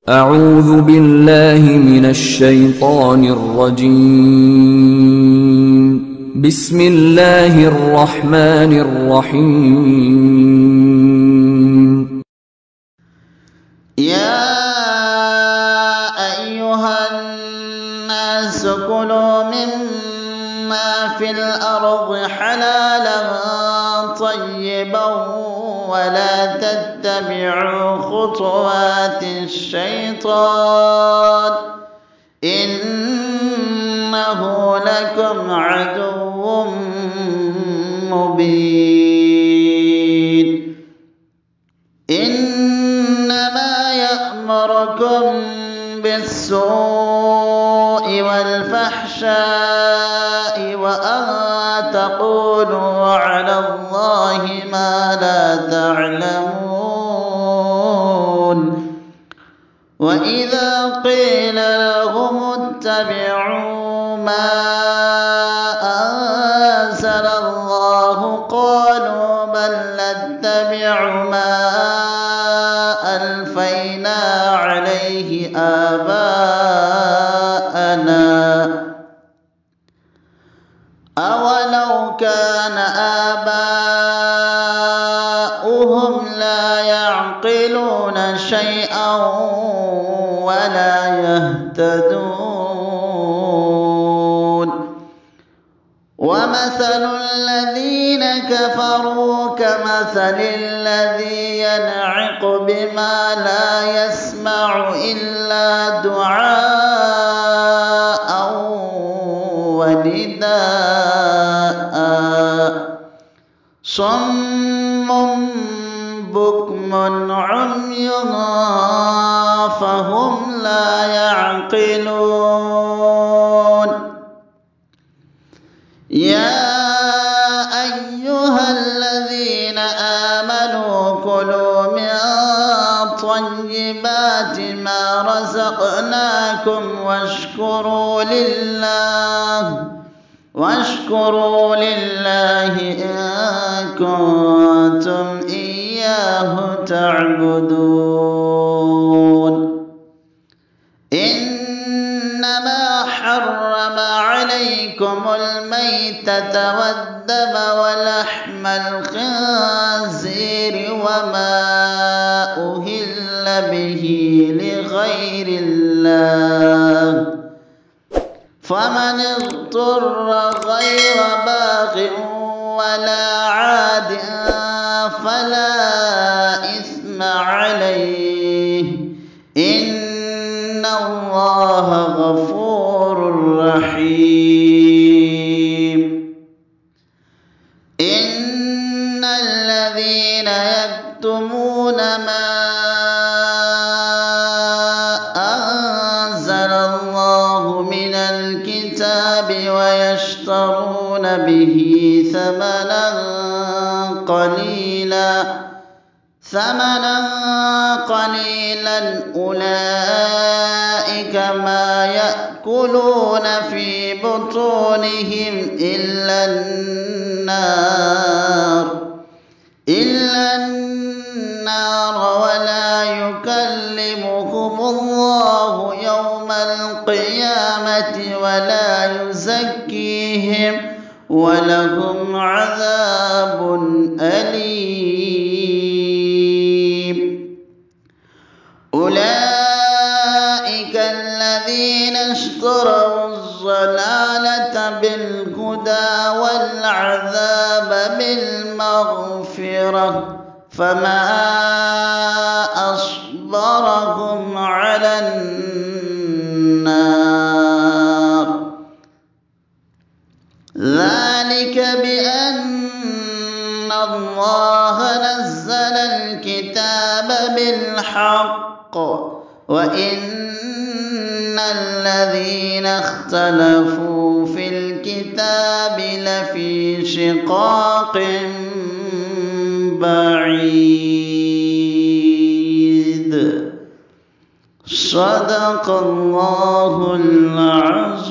أعوذ بالله من الشيطان الرجيم. بسم الله الرحمن الرحيم. يا أيها الناس كلوا مما في الأرض حلالا طيبا ولا تتبعوا خطوات الشيطان إنه لكم عدو مبين. إنما يأمركم بالسوء والفحشاء وأن تقولوا على الله ما لا تعلمون. وإذا قيل لهم اتبعوا ما أنزل الله قالوا بل نتبع ما ألفينا عليه آباءنا أولو كان آباؤهم لا يعقلون شيئا ولا يهتدون. ومثل الذين كفروا كمثل الذي ينعق بما لا يسمع إلا دعاء ونداء صم بكم عمي فهم لا يعقلون. يا أيها الذين آمنوا كلوا من طيبات ما رزقناكم واشكروا لله إن كنتم إياه تعبدون. إنما حرم عليكم الميتة والدم ولحم الخنزير وما أهل به لغير الله فمن اضطر غير باغ ولا عاد فلا إثم عليه إن الله غفور رحيم. إن الذين يكتمون ما أنزل الله من الكتاب ويشترون به ثمنا قليلا أولئك ما يأكلون في بطونهم إلا النار ولا يكلمهم الله يوم القيامة ولا يزكيهم ولهم عذاب أليم. أولئك الذين اشتروا الضلالة بالهدى والعذاب بالمغفرة فما أصبرهم على النار. ذلك بأن الله نزل الكتاب بالحق وإن الذين اختلفوا في الكتاب لفي شقاق بعيد. صدق الله العظيم.